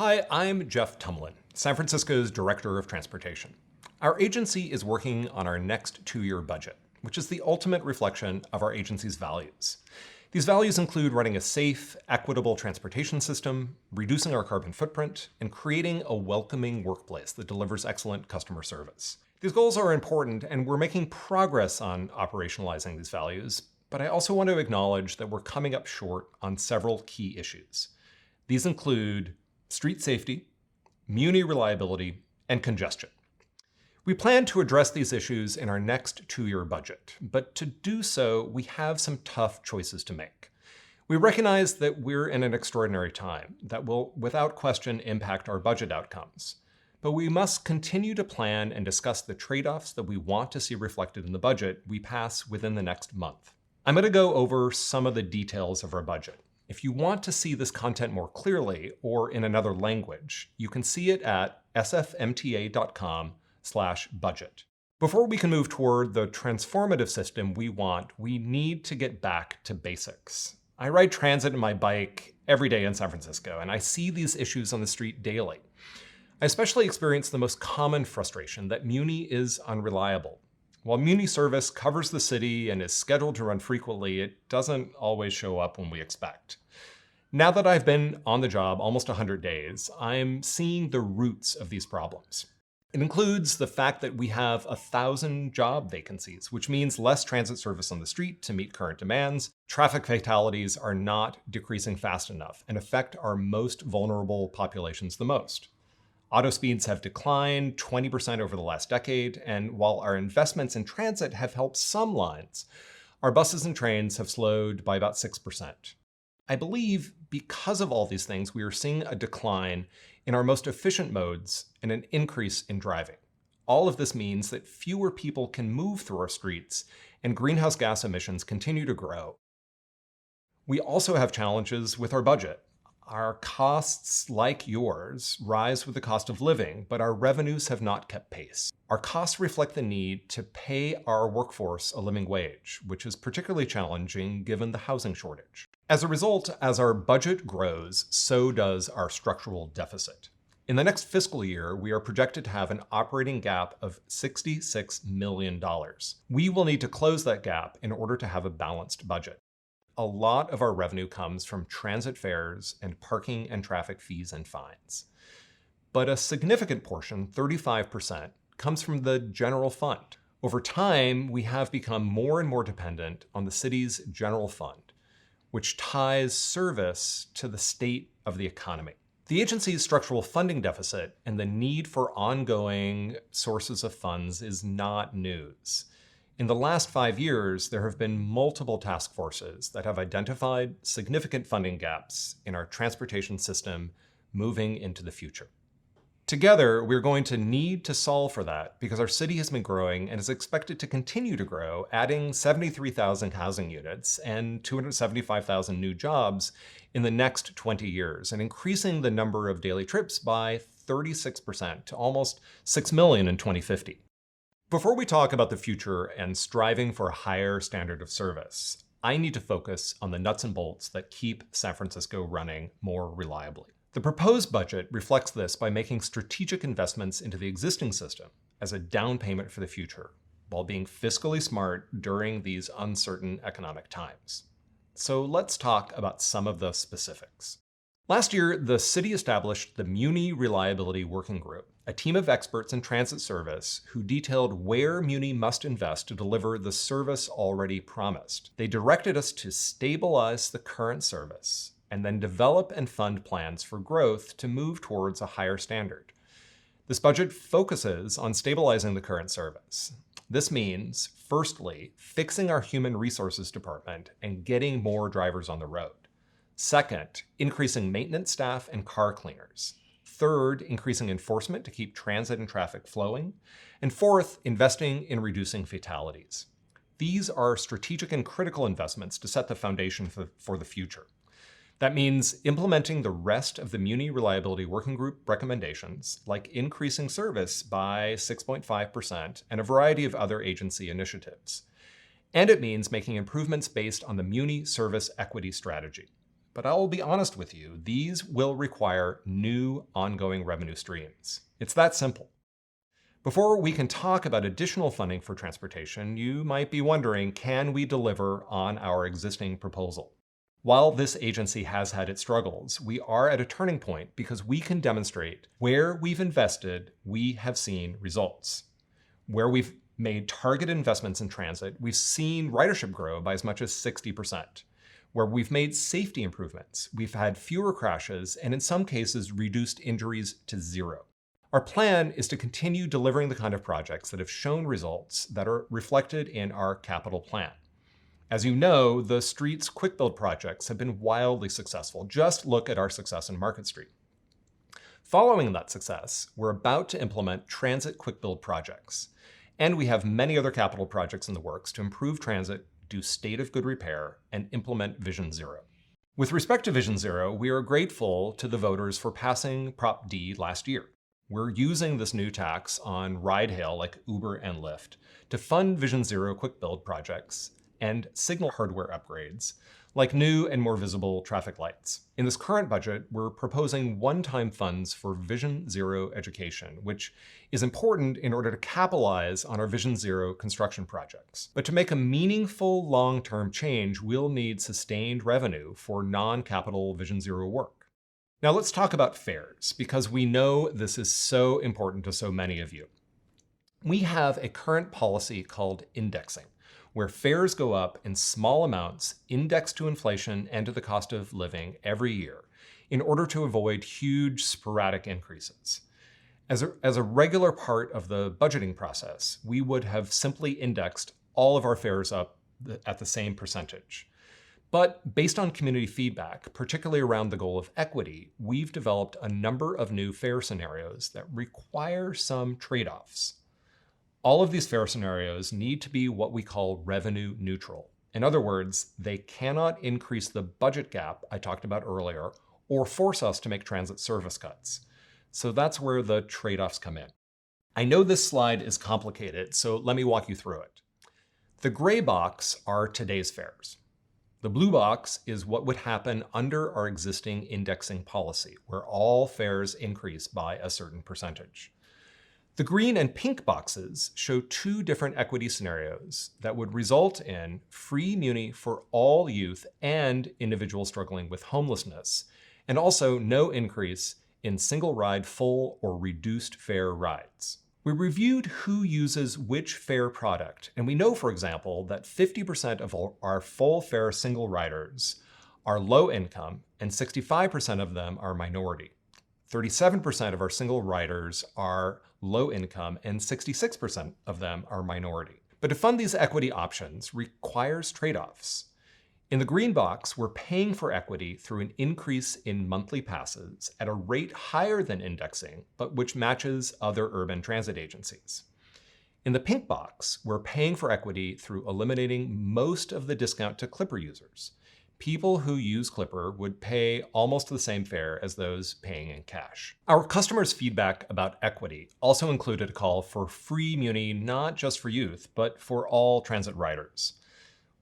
Hi, I'm Jeff Tumlin, San Francisco's Director of Transportation. Our agency is working on our next 2-year budget, which is the ultimate reflection of our agency's values. These values include running a safe, equitable transportation system, reducing our carbon footprint, and creating a welcoming workplace that delivers excellent customer service. These goals are important, and we're making progress on operationalizing these values, but I also want to acknowledge that we're coming up short on several key issues. These include street safety, muni reliability, and congestion. We plan to address these issues in our next 2-year budget, but to do so, we have some tough choices to make. We recognize that we're in an extraordinary time that will, without question, impact our budget outcomes. But we must continue to plan and discuss the trade-offs that we want to see reflected in the budget we pass within the next month. I'm going to go over some of the details of our budget. If you want to see this content more clearly or in another language, you can see it at sfmta.com/budget. Before we can move toward the transformative system we want, we need to get back to basics. I ride transit and my bike every day in San Francisco, and I see these issues on the street daily. I especially experience the most common frustration that Muni is unreliable. While Muni service covers the city and is scheduled to run frequently, it doesn't always show up when we expect. Now that I've been on the job almost 100 days, I'm seeing the roots of these problems. It includes the fact that we have 1,000 job vacancies, which means less transit service on the street to meet current demands. Traffic fatalities are not decreasing fast enough and affect our most vulnerable populations the most. Auto speeds have declined 20% over the last decade, and while our investments in transit have helped some lines, our buses and trains have slowed by about 6%. I believe because of all these things, we are seeing a decline in our most efficient modes and an increase in driving. All of this means that fewer people can move through our streets, and greenhouse gas emissions continue to grow. We also have challenges with our budget. Our costs, like yours, rise with the cost of living, but our revenues have not kept pace. Our costs reflect the need to pay our workforce a living wage, which is particularly challenging given the housing shortage. As a result, as our budget grows, so does our structural deficit. In the next fiscal year, we are projected to have an operating gap of $66 million. We will need to close that gap in order to have a balanced budget. A lot of our revenue comes from transit fares and parking and traffic fees and fines. But a significant portion, 35%, comes from the general fund. Over time, we have become more and more dependent on the city's general fund, which ties service to the state of the economy. The agency's structural funding deficit and the need for ongoing sources of funds is not news. In the last 5 years, there have been multiple task forces that have identified significant funding gaps in our transportation system moving into the future. Together, we're going to need to solve for that because our city has been growing and is expected to continue to grow, adding 73,000 housing units and 275,000 new jobs in the next 20 years, and increasing the number of daily trips by 36% to almost 6 million in 2050. Before we talk about the future and striving for a higher standard of service, I need to focus on the nuts and bolts that keep San Francisco running more reliably. The proposed budget reflects this by making strategic investments into the existing system as a down payment for the future, while being fiscally smart during these uncertain economic times. So let's talk about some of the specifics. Last year, the city established the Muni Reliability Working Group, a team of experts in transit service who detailed where Muni must invest to deliver the service already promised. They directed us to stabilize the current service and then develop and fund plans for growth to move towards a higher standard. This budget focuses on stabilizing the current service. This means, firstly, fixing our human resources department and getting more drivers on the road. Second, increasing maintenance staff and car cleaners. Third, increasing enforcement to keep transit and traffic flowing. And fourth, investing in reducing fatalities. These are strategic and critical investments to set the foundation for the future. That means implementing the rest of the Muni Reliability Working Group recommendations, like increasing service by 6.5% and a variety of other agency initiatives. And it means making improvements based on the Muni Service Equity Strategy. But I will be honest with you, these will require new ongoing revenue streams. It's that simple. Before we can talk about additional funding for transportation, you might be wondering, can we deliver on our existing proposal? While this agency has had its struggles, we are at a turning point because we can demonstrate where we've invested, we have seen results. Where we've made targeted investments in transit, we've seen ridership grow by as much as 60%. Where we've made safety improvements, we've had fewer crashes and in some cases reduced injuries to zero. Our plan is to continue delivering the kind of projects that have shown results that are reflected in our capital plan. As you know, the street's quick build projects have been wildly successful. Just look at our success in Market Street. Following that success, we're about to implement transit quick build projects. And we have many other capital projects in the works to improve transit, do state of good repair, and implement Vision Zero. With respect to Vision Zero, we are grateful to the voters for passing Prop D last year. We're using this new tax on ride-hail like Uber and Lyft to fund Vision Zero quick build projects and signal hardware upgrades like new and more visible traffic lights. In this current budget, we're proposing one-time funds for Vision Zero education, which is important in order to capitalize on our Vision Zero construction projects. But to make a meaningful long-term change, we'll need sustained revenue for non-capital Vision Zero work. Now let's talk about fares, because we know this is so important to so many of you. We have a current policy called indexing, where fares go up in small amounts indexed to inflation and to the cost of living every year in order to avoid huge sporadic increases. As a regular part of the budgeting process, we would have simply indexed all of our fares up at the same percentage. But based on community feedback, particularly around the goal of equity, we've developed a number of new fare scenarios that require some trade-offs. All of these fare scenarios need to be what we call revenue neutral. In other words, they cannot increase the budget gap I talked about earlier or force us to make transit service cuts. So that's where the trade-offs come in. I know this slide is complicated, so let me walk you through it. The gray box are today's fares. The blue box is what would happen under our existing indexing policy, where all fares increase by a certain percentage. The green and pink boxes show two different equity scenarios that would result in free muni for all youth and individuals struggling with homelessness, and also no increase in single ride full or reduced fare rides. We reviewed who uses which fare product, and we know, for example, that 50% of our full fare single riders are low income and 65% of them are minority. 37% of our single riders are low income and 66% of them are minority. But to fund these equity options requires trade-offs. In the green box, we're paying for equity through an increase in monthly passes at a rate higher than indexing, but which matches other urban transit agencies. In the pink box, we're paying for equity through eliminating most of the discount to Clipper users. People who use Clipper would pay almost the same fare as those paying in cash. Our customers' feedback about equity also included a call for free muni not just for youth, but for all transit riders.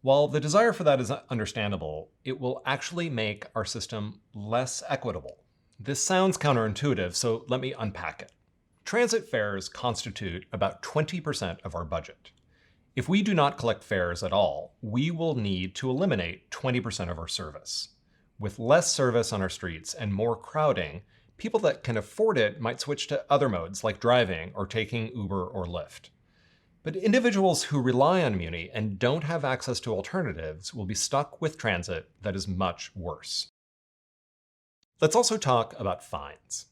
While the desire for that is understandable, it will actually make our system less equitable. This sounds counterintuitive, so let me unpack it. Transit fares constitute about 20% of our budget. If we do not collect fares at all, we will need to eliminate 20% of our service. With less service on our streets and more crowding, people that can afford it might switch to other modes like driving or taking Uber or Lyft. But individuals who rely on Muni and don't have access to alternatives will be stuck with transit that is much worse. Let's also talk about fines.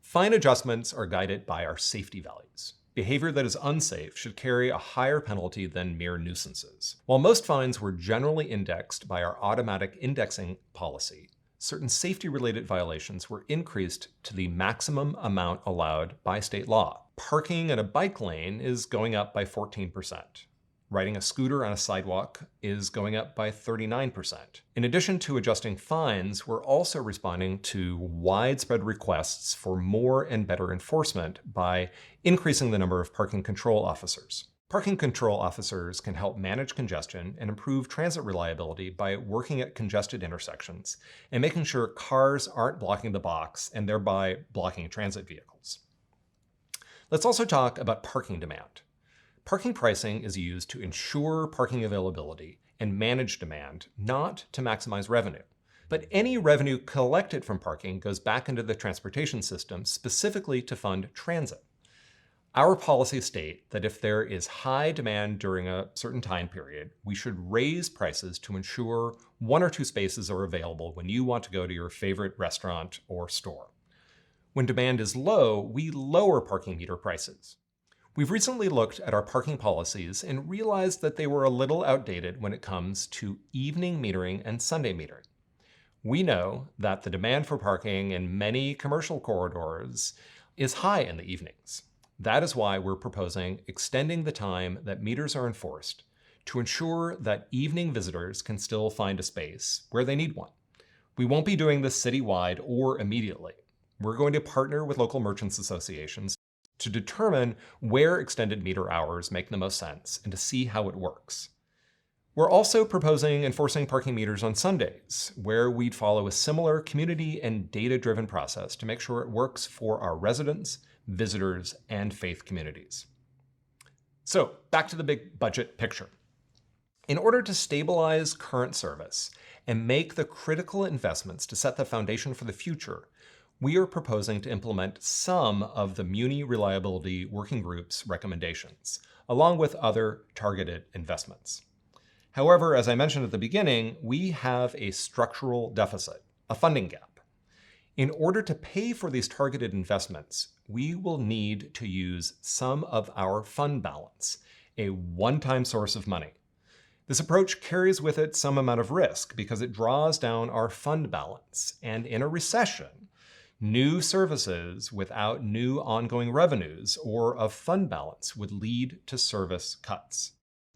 Fine adjustments are guided by our safety values. Behavior that is unsafe should carry a higher penalty than mere nuisances. While most fines were generally indexed by our automatic indexing policy, certain safety-related violations were increased to the maximum amount allowed by state law. Parking in a bike lane is going up by 14%. Riding a scooter on a sidewalk is going up by 39%. In addition to adjusting fines, we're also responding to widespread requests for more and better enforcement by increasing the number of parking control officers. Parking control officers can help manage congestion and improve transit reliability by working at congested intersections and making sure cars aren't blocking the box and thereby blocking transit vehicles. Let's also talk about parking demand. Parking pricing is used to ensure parking availability and manage demand, not to maximize revenue. But any revenue collected from parking goes back into the transportation system specifically to fund transit. Our policies state that if there is high demand during a certain time period, we should raise prices to ensure 1 or 2 spaces are available when you want to go to your favorite restaurant or store. When demand is low, we lower parking meter prices. We've recently looked at our parking policies and realized that they were a little outdated when it comes to evening metering and Sunday metering. We know that the demand for parking in many commercial corridors is high in the evenings. That is why we're proposing extending the time that meters are enforced to ensure that evening visitors can still find a space where they need one. We won't be doing this citywide or immediately. We're going to partner with local merchants associations to determine where extended meter hours make the most sense and to see how it works. We're also proposing enforcing parking meters on Sundays, where we'd follow a similar community and data-driven process to make sure it works for our residents, visitors, and faith communities. So, back to the big budget picture. In order to stabilize current service and make the critical investments to set the foundation for the future, we are proposing to implement some of the Muni Reliability Working Group's recommendations, along with other targeted investments. However, as I mentioned at the beginning, we have a structural deficit, a funding gap. In order to pay for these targeted investments, we will need to use some of our fund balance, a one-time source of money. This approach carries with it some amount of risk because it draws down our fund balance, and in a recession, new services without new ongoing revenues or a fund balance would lead to service cuts.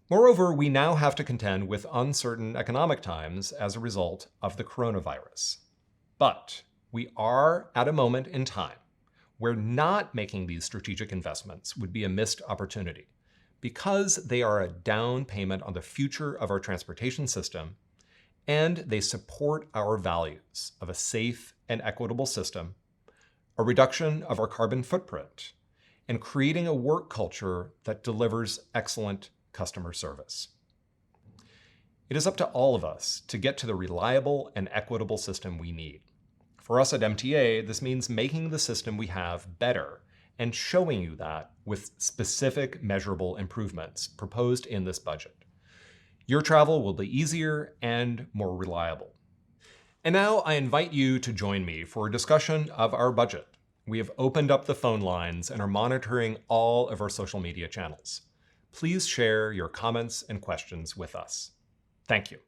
Moreover, we now have to contend with uncertain economic times as a result of the coronavirus. But we are at a moment in time where not making these strategic investments would be a missed opportunity because they are a down payment on the future of our transportation system and they support our values of a safe and equitable system, a reduction of our carbon footprint, and creating a work culture that delivers excellent customer service. It is up to all of us to get to the reliable and equitable system we need. For us at MTA, this means making the system we have better and showing you that with specific measurable improvements proposed in this budget. Your travel will be easier and more reliable. And now I invite you to join me for a discussion of our budget. We have opened up the phone lines and are monitoring all of our social media channels. Please share your comments and questions with us. Thank you.